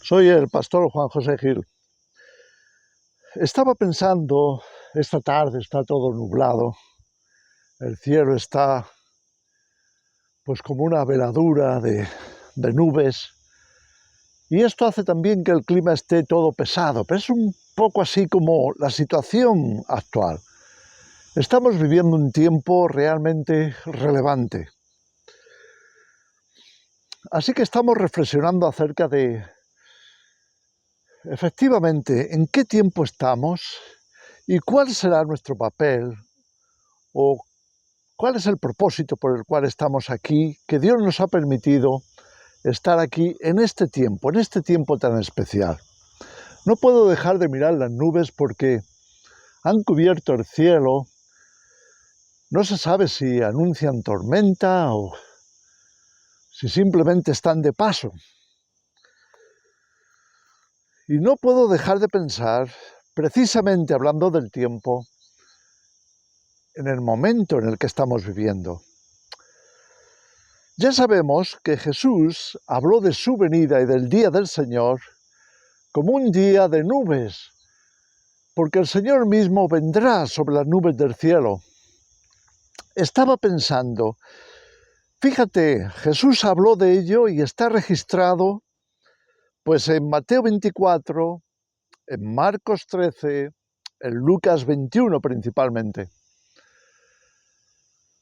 Soy el pastor Juan José Gil. Estaba pensando, esta tarde está todo nublado, el cielo está pues como una veladura de nubes, y esto hace también que el clima esté todo pesado, pero es un poco así como la situación actual. Estamos viviendo un tiempo realmente relevante. Así que estamos reflexionando acerca de, efectivamente, en qué tiempo estamos y cuál será nuestro papel o cuál es el propósito por el cual estamos aquí, que Dios nos ha permitido estar aquí en este tiempo tan especial. No puedo dejar de mirar las nubes porque han cubierto el cielo. No se sabe si anuncian tormenta o si simplemente están de paso. Y no puedo dejar de pensar, precisamente hablando del tiempo, en el momento en el que estamos viviendo. Ya sabemos que Jesús habló de su venida y del día del Señor como un día de nubes, porque el Señor mismo vendrá sobre las nubes del cielo. Estaba pensando, fíjate, Jesús habló de ello y está registrado pues en Mateo 24, en Marcos 13, en Lucas 21 principalmente.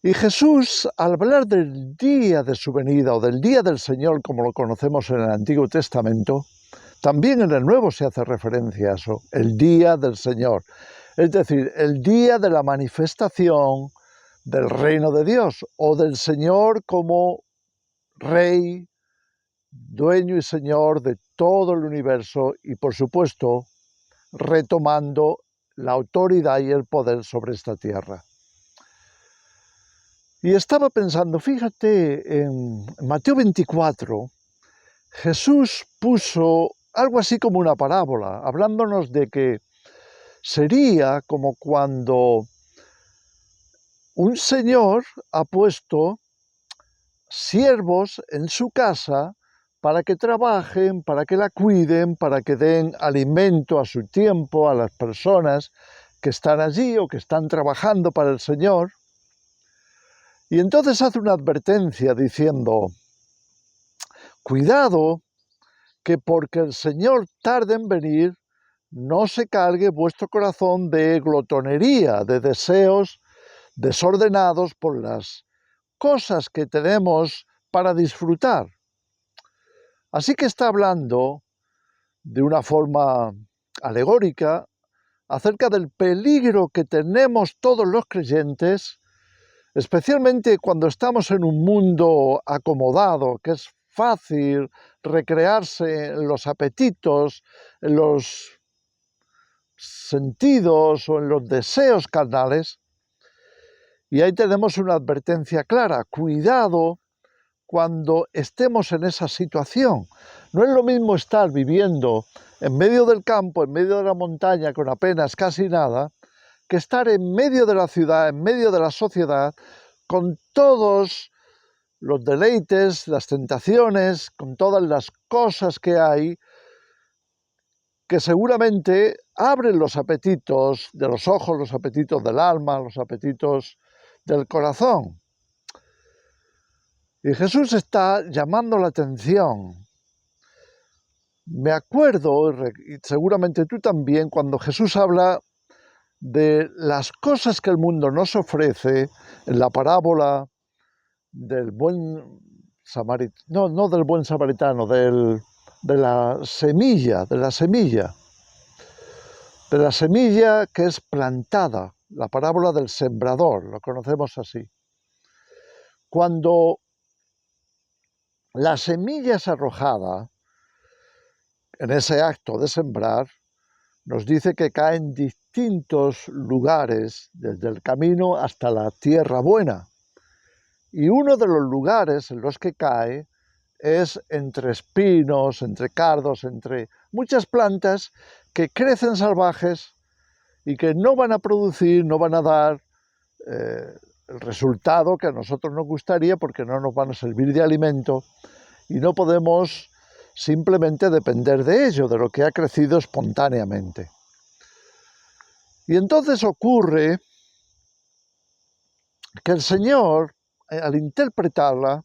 Y Jesús, al hablar del día de su venida o del día del Señor, como lo conocemos en el Antiguo Testamento, también en el Nuevo se hace referencia a eso, el día del Señor. Es decir, el día de la manifestación del reino de Dios o del Señor como Rey, dueño y Señor de todo el universo y, por supuesto, retomando la autoridad y el poder sobre esta tierra. Y estaba pensando, fíjate, en Mateo 24, Jesús puso algo así como una parábola, hablándonos de que sería como cuando un señor ha puesto siervos en su casa para que trabajen, para que la cuiden, para que den alimento a su tiempo a las personas que están allí o que están trabajando para el Señor. Y entonces hace una advertencia diciendo, cuidado, que porque el Señor tarde en venir, no se cargue vuestro corazón de glotonería, de deseos desordenados por las cosas que tenemos para disfrutar. Así que está hablando de una forma alegórica acerca del peligro que tenemos todos los creyentes, especialmente cuando estamos en un mundo acomodado, que es fácil recrearse en los apetitos, en los sentidos o en los deseos carnales. Y ahí tenemos una advertencia clara, cuidado cuando estemos en esa situación. No es lo mismo estar viviendo en medio del campo, en medio de la montaña, con apenas casi nada, que estar en medio de la ciudad, en medio de la sociedad, con todos los deleites, las tentaciones, con todas las cosas que hay, que seguramente abren los apetitos de los ojos, los apetitos del alma, los apetitos del corazón. Y Jesús está llamando la atención. Me acuerdo, y seguramente tú también, cuando Jesús habla de las cosas que el mundo nos ofrece en la parábola del buen samaritano, no del buen samaritano, de la semilla que es plantada, la parábola del sembrador, lo conocemos así. Cuando la semilla es arrojada en ese acto de sembrar, nos dice que cae en distintos lugares, desde el camino hasta la tierra buena. Y uno de los lugares en los que cae es entre espinos, entre cardos, entre muchas plantas que crecen salvajes y que no van a producir, no van a dar el resultado que a nosotros nos gustaría porque no nos van a servir de alimento y no podemos simplemente depender de ello, de lo que ha crecido espontáneamente. Y entonces ocurre que el Señor, al interpretarla,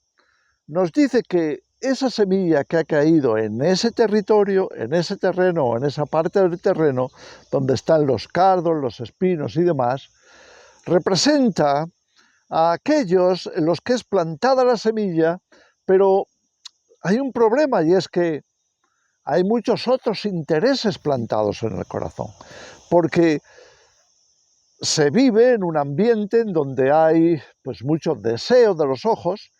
nos dice que esa semilla que ha caído en ese territorio, en ese terreno o en esa parte del terreno donde están los cardos, los espinos y demás, representa a aquellos en los que es plantada la semilla, pero hay un problema y es que hay muchos otros intereses plantados en el corazón, porque se vive en un ambiente en donde hay pues muchos deseos de los ojos,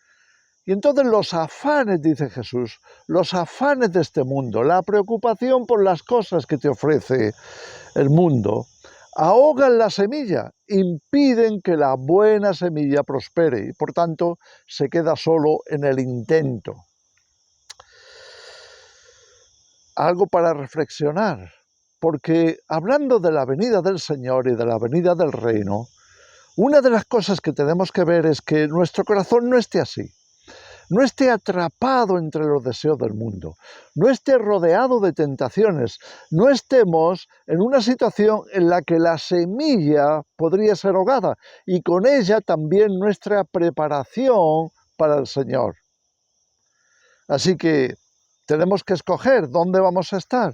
y entonces los afanes, dice Jesús, los afanes de este mundo, la preocupación por las cosas que te ofrece el mundo, ahogan la semilla, impiden que la buena semilla prospere y por tanto se queda solo en el intento. Algo para reflexionar, porque hablando de la venida del Señor y de la venida del reino, una de las cosas que tenemos que ver es que nuestro corazón no esté así, no esté atrapado entre los deseos del mundo, no esté rodeado de tentaciones, no estemos en una situación en la que la semilla podría ser ahogada y con ella también nuestra preparación para el Señor. Así que tenemos que escoger dónde vamos a estar,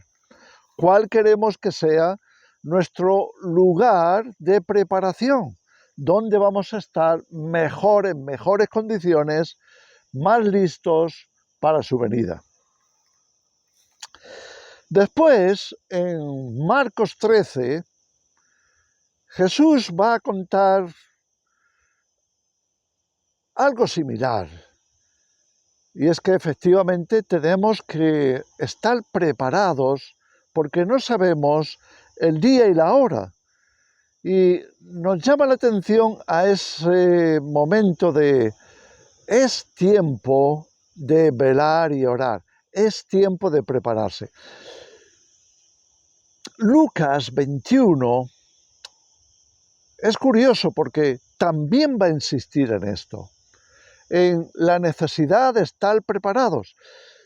cuál queremos que sea nuestro lugar de preparación, dónde vamos a estar mejor, en mejores condiciones, más listos para su venida. Después, en Marcos 13, Jesús va a contar algo similar. Y es que efectivamente tenemos que estar preparados porque no sabemos el día y la hora. Y nos llama la atención a ese momento de es tiempo de velar y orar, es tiempo de prepararse. Lucas 21 es curioso porque también va a insistir en esto, en la necesidad de estar preparados.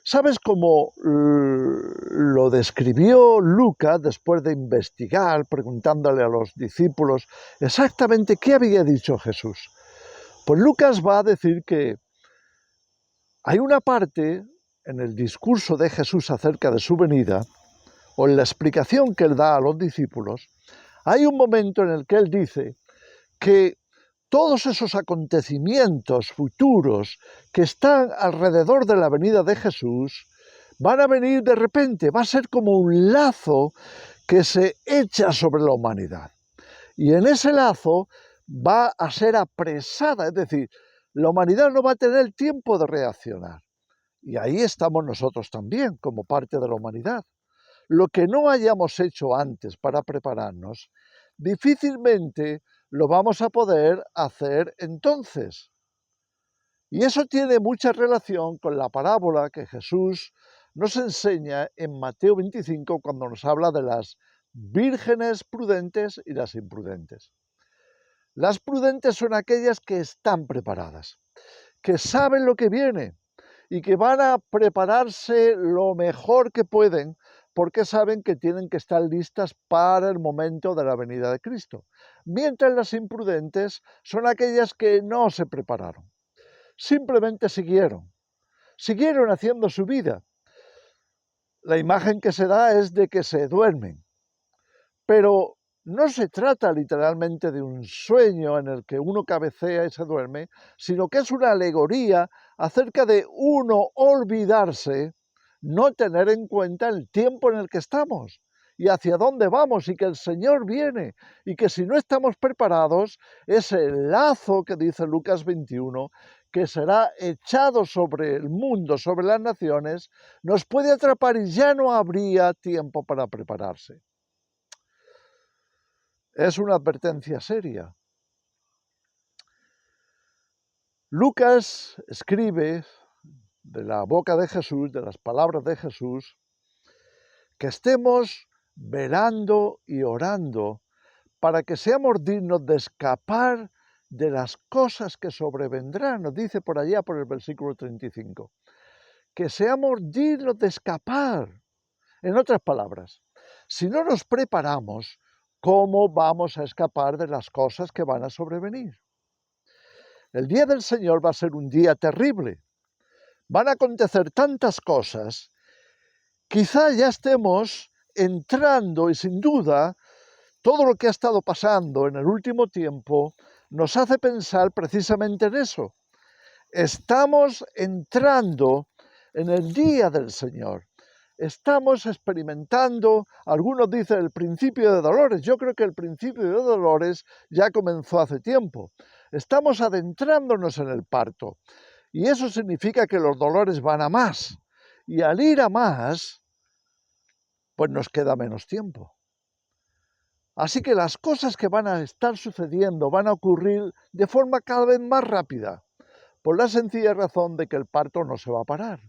¿Sabes cómo lo describió Lucas después de investigar, preguntándole a los discípulos exactamente qué había dicho Jesús? Pues Lucas va a decir que hay una parte en el discurso de Jesús acerca de su venida, o en la explicación que él da a los discípulos, hay un momento en el que él dice que todos esos acontecimientos futuros que están alrededor de la venida de Jesús van a venir de repente, va a ser como un lazo que se echa sobre la humanidad. Y en ese lazo va a ser apresada, es decir, la humanidad no va a tener tiempo de reaccionar. Y ahí estamos nosotros también, como parte de la humanidad. Lo que no hayamos hecho antes para prepararnos, difícilmente lo vamos a poder hacer entonces. Y eso tiene mucha relación con la parábola que Jesús nos enseña en Mateo 25 cuando nos habla de las vírgenes prudentes y las imprudentes. Las prudentes son aquellas que están preparadas, que saben lo que viene y que van a prepararse lo mejor que pueden porque saben que tienen que estar listas para el momento de la venida de Cristo. Mientras las imprudentes son aquellas que no se prepararon, simplemente siguieron haciendo su vida. La imagen que se da es de que se duermen, pero no se trata literalmente de un sueño en el que uno cabecea y se duerme, sino que es una alegoría acerca de uno olvidarse, no tener en cuenta el tiempo en el que estamos y hacia dónde vamos y que el Señor viene y que si no estamos preparados, ese lazo que dice Lucas 21, que será echado sobre el mundo, sobre las naciones, nos puede atrapar y ya no habría tiempo para prepararse. Es una advertencia seria. Lucas escribe de la boca de Jesús, de las palabras de Jesús, que estemos velando y orando para que seamos dignos de escapar de las cosas que sobrevendrán, nos dice por allá por el versículo 35. que seamos dignos de escapar. En otras palabras, si no nos preparamos, ¿cómo vamos a escapar de las cosas que van a sobrevenir? El día del Señor va a ser un día terrible. Van a acontecer tantas cosas. Quizá ya estemos entrando y sin duda todo lo que ha estado pasando en el último tiempo nos hace pensar precisamente en eso. Estamos entrando en el día del Señor. Estamos experimentando, algunos dicen el principio de dolores. Yo creo que el principio de dolores ya comenzó hace tiempo. Estamos adentrándonos en el parto. Y eso significa que los dolores van a más. Y al ir a más, pues nos queda menos tiempo. Así que las cosas que van a estar sucediendo van a ocurrir de forma cada vez más rápida, por la sencilla razón de que el parto no se va a parar.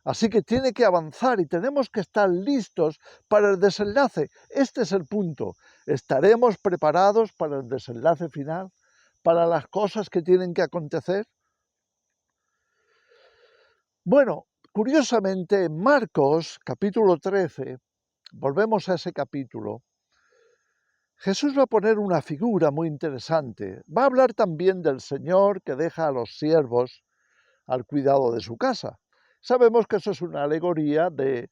Así que tiene que avanzar y tenemos que estar listos para el desenlace. Este es el punto. ¿Estaremos preparados para el desenlace final? ¿Para las cosas que tienen que acontecer? Bueno, curiosamente en Marcos capítulo 13, volvemos a ese capítulo, Jesús va a poner una figura muy interesante. Va a hablar también del Señor que deja a los siervos al cuidado de su casa. Sabemos que eso es una alegoría de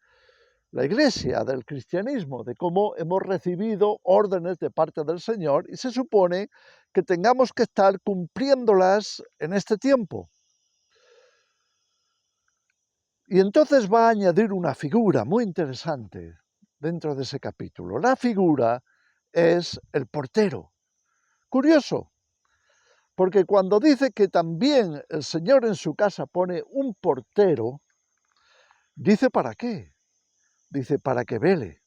la Iglesia, del cristianismo, de cómo hemos recibido órdenes de parte del Señor y se supone que tengamos que estar cumpliéndolas en este tiempo. Y entonces va a añadir una figura muy interesante dentro de ese capítulo. La figura es el portero. Curioso, porque cuando dice que también el Señor en su casa pone un portero, dice ¿para qué? Dice para que vele.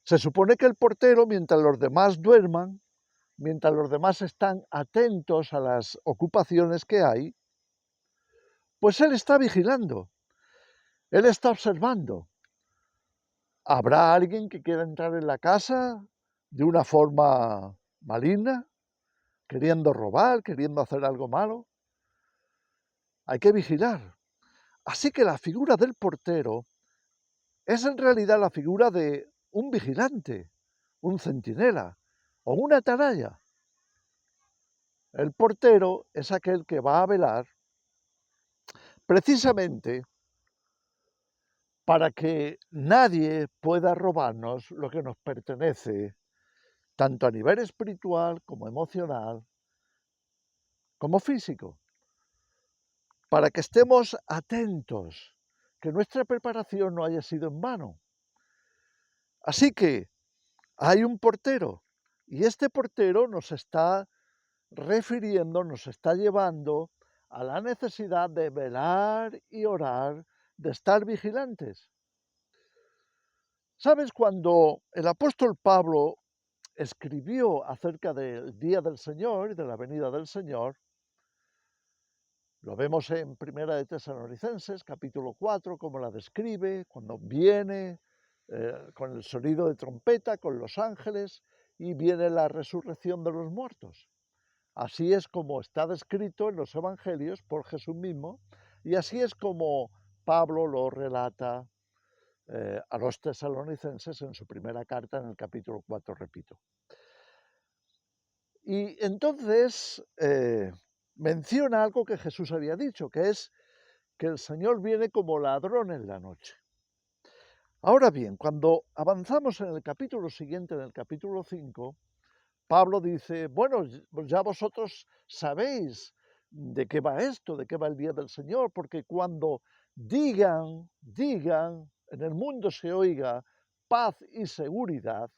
Se supone que el portero, mientras los demás duerman, mientras los demás están atentos a las ocupaciones que hay, pues él está vigilando, él está observando. ¿Habrá alguien que quiera entrar en la casa de una forma maligna, queriendo robar, queriendo hacer algo malo? Hay que vigilar. Así que la figura del portero es en realidad la figura de un vigilante, un centinela o una atalaya. El portero es aquel que va a velar precisamente para que nadie pueda robarnos lo que nos pertenece, tanto a nivel espiritual como emocional, como físico, para que estemos atentos, que nuestra preparación no haya sido en vano. Así que hay un portero y este portero nos está refiriendo, nos está llevando a la necesidad de velar y orar, de estar vigilantes. ¿Sabes? Cuando el apóstol Pablo escribió acerca del día del Señor y de la venida del Señor, lo vemos en Primera de Tesalonicenses, capítulo 4, como la describe, cuando viene con el sonido de trompeta, con los ángeles, y viene la resurrección de los muertos. Así es como está descrito en los evangelios por Jesús mismo, y así es como Pablo lo relata a los tesalonicenses en su primera carta, en el capítulo 4, repito. Y entonces menciona algo que Jesús había dicho, que es que el Señor viene como ladrón en la noche. Ahora bien, cuando avanzamos en el capítulo siguiente, en el capítulo 5, Pablo dice, bueno, ya vosotros sabéis de qué va esto, de qué va el día del Señor, porque cuando digan, en el mundo se oiga paz y seguridad,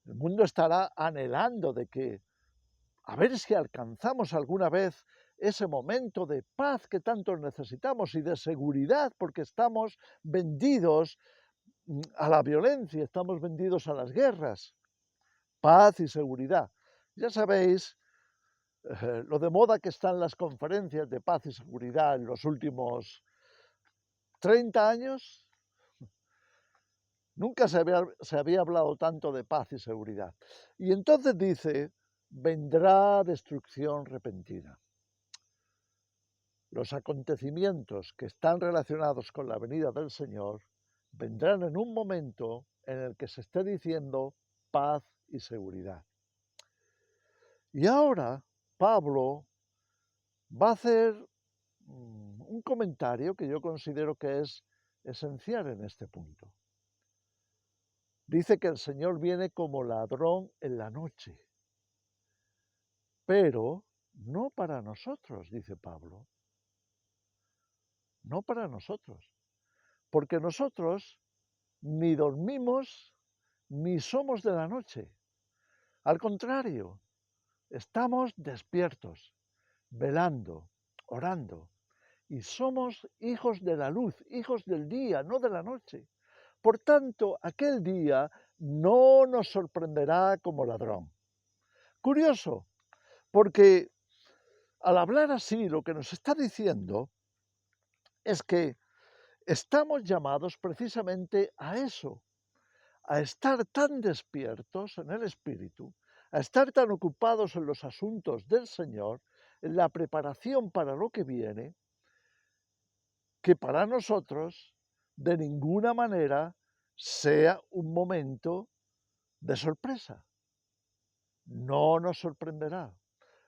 el mundo estará anhelando de que, a ver si alcanzamos alguna vez ese momento de paz que tanto necesitamos y de seguridad, porque estamos vendidos a la violencia, estamos vendidos a las guerras. Paz y seguridad. Ya sabéis lo de moda que están las conferencias de paz y seguridad en los últimos 30 años. Nunca se había hablado tanto de paz y seguridad. Y entonces dice, vendrá destrucción repentina. los acontecimientos que están relacionados con la venida del Señor vendrán en un momento en el que se esté diciendo paz y seguridad. Y ahora Pablo va a hacer un comentario que yo considero que es esencial en este punto. Dice que el Señor viene como ladrón en la noche, pero no para nosotros, dice Pablo, no para nosotros, porque nosotros ni dormimos ni somos de la noche. Al contrario, estamos despiertos, velando, orando, y somos hijos de la luz, hijos del día, no de la noche. Por tanto, aquel día no nos sorprenderá como ladrón. Curioso, porque al hablar así, lo que nos está diciendo es que estamos llamados precisamente a eso, a estar tan despiertos en el Espíritu, a estar tan ocupados en los asuntos del Señor, en la preparación para lo que viene, que para nosotros de ninguna manera sea un momento de sorpresa. No nos sorprenderá.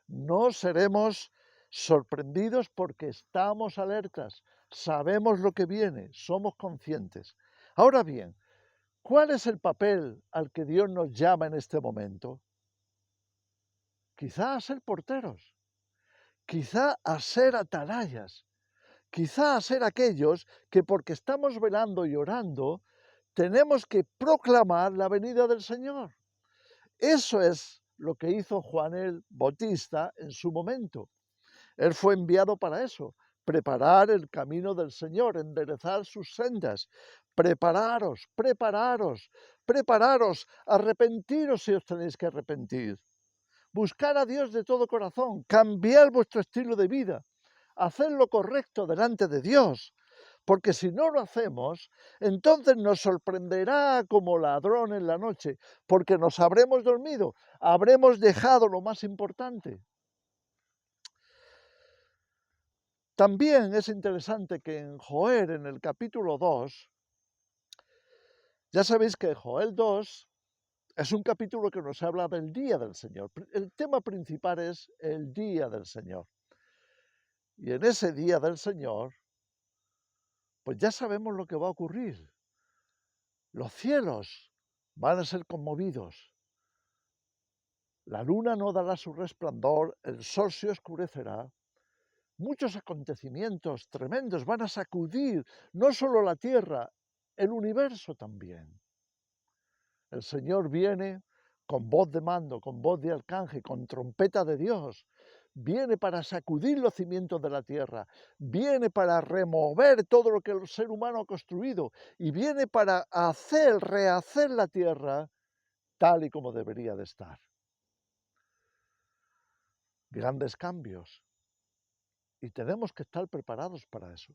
No seremos sorprendidos porque estamos alertas, sabemos lo que viene, somos conscientes. Ahora bien, ¿cuál es el papel al que Dios nos llama en este momento? Quizá a ser porteros, quizá a ser atalayas, quizá a ser aquellos que porque estamos velando y orando, tenemos que proclamar la venida del Señor. Eso es lo que hizo Juan el Bautista en su momento. Él fue enviado para eso, preparar el camino del Señor, enderezar sus sendas. Prepararos, prepararos, prepararos, arrepentiros si os tenéis que arrepentir. Buscar a Dios de todo corazón, cambiar vuestro estilo de vida, hacer lo correcto delante de Dios, porque si no lo hacemos, entonces nos sorprenderá como ladrón en la noche, porque nos habremos dormido, habremos dejado lo más importante. También es interesante que en Joel, en el capítulo 2, ya sabéis que Joel 2 es un capítulo que nos habla del día del Señor. El tema principal es el día del Señor. Y en ese día del Señor, pues ya sabemos lo que va a ocurrir. Los cielos van a ser conmovidos. La luna no dará su resplandor, el sol se oscurecerá. Muchos acontecimientos tremendos van a sacudir no solo la tierra, el universo también. El Señor viene con voz de mando, con voz de arcángel, con trompeta de Dios. Viene para sacudir los cimientos de la tierra, viene para remover todo lo que el ser humano ha construido y viene para rehacer la tierra tal y como debería de estar. Grandes cambios y tenemos que estar preparados para eso.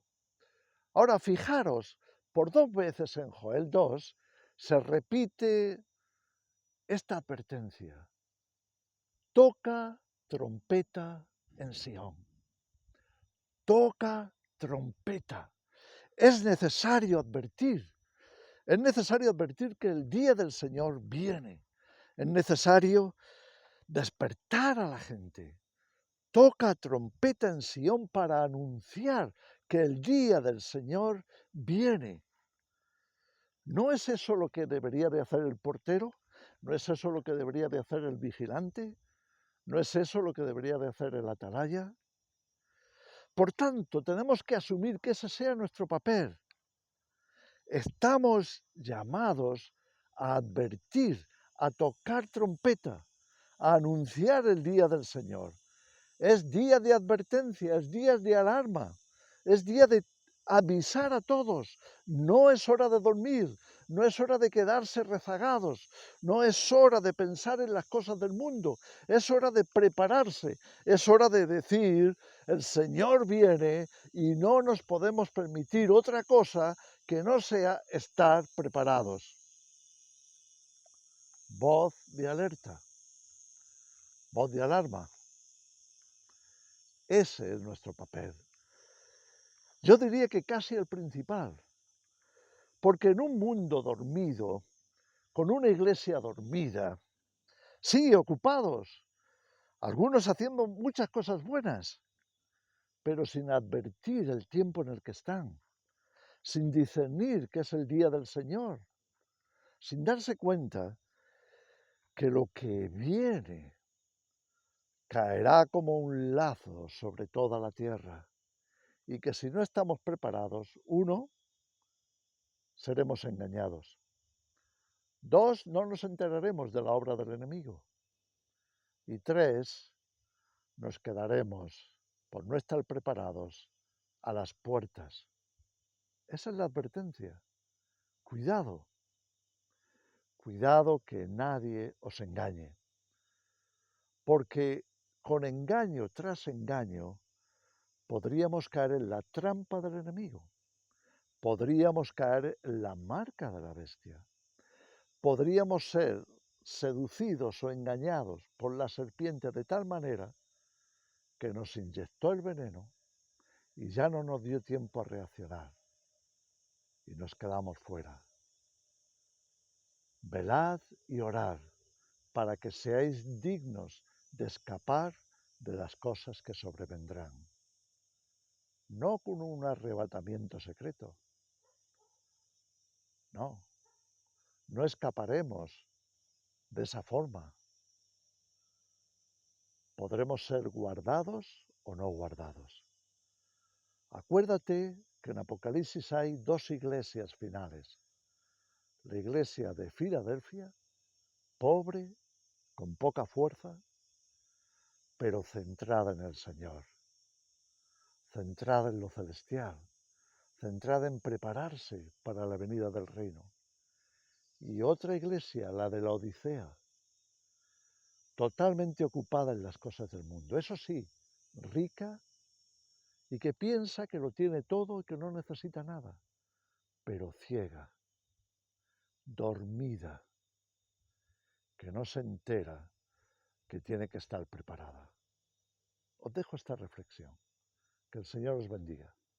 Ahora, fijaros, por 2 veces en Joel 2 se repite esta advertencia. Toca trompeta en Sión. Toca trompeta. Es necesario advertir. Es necesario advertir que el día del Señor viene. Es necesario despertar a la gente. Toca trompeta en Sión para anunciar que el día del Señor viene. ¿No es eso lo que debería de hacer el portero? ¿No es eso lo que debería de hacer el vigilante? ¿No es eso lo que debería de hacer el atalaya? Por tanto, tenemos que asumir que ese sea nuestro papel. Estamos llamados a advertir, a tocar trompeta, a anunciar el día del Señor. Es día de advertencia, es día de alarma, es día de avisar a todos. No es hora de dormir, no es hora de quedarse rezagados, no es hora de pensar en las cosas del mundo, es hora de prepararse, es hora de decir, el Señor viene y no nos podemos permitir otra cosa que no sea estar preparados. Voz de alerta, voz de alarma. Ese es nuestro papel. Yo diría que casi el principal, porque en un mundo dormido, con una iglesia dormida, sí, ocupados, algunos haciendo muchas cosas buenas, pero sin advertir el tiempo en el que están, sin discernir que es el día del Señor, sin darse cuenta que lo que viene caerá como un lazo sobre toda la tierra y que si no estamos preparados, uno, seremos engañados. Dos, no nos enteraremos de la obra del enemigo. Y tres, nos quedaremos, por no estar preparados, a las puertas. Esa es la advertencia. Cuidado, cuidado que nadie os engañe. Porque con engaño tras engaño podríamos caer en la trampa del enemigo. Podríamos caer en la marca de la bestia. Podríamos ser seducidos o engañados por la serpiente de tal manera que nos inyectó el veneno y ya no nos dio tiempo a reaccionar y nos quedamos fuera. Velad y orad para que seáis dignos de escapar de las cosas que sobrevendrán. No con un arrebatamiento secreto. No, no escaparemos de esa forma. Podremos ser guardados o no guardados. Acuérdate que en Apocalipsis hay dos iglesias finales. La iglesia de Filadelfia, pobre, con poca fuerza, pero centrada en el Señor, centrada en lo celestial, centrada en prepararse para la venida del reino. Y otra iglesia, la de la Odisea, totalmente ocupada en las cosas del mundo. Eso sí, rica y que piensa que lo tiene todo y que no necesita nada, pero ciega, dormida, que no se entera que tiene que estar preparada. Os dejo esta reflexión. Que el Señor os bendiga.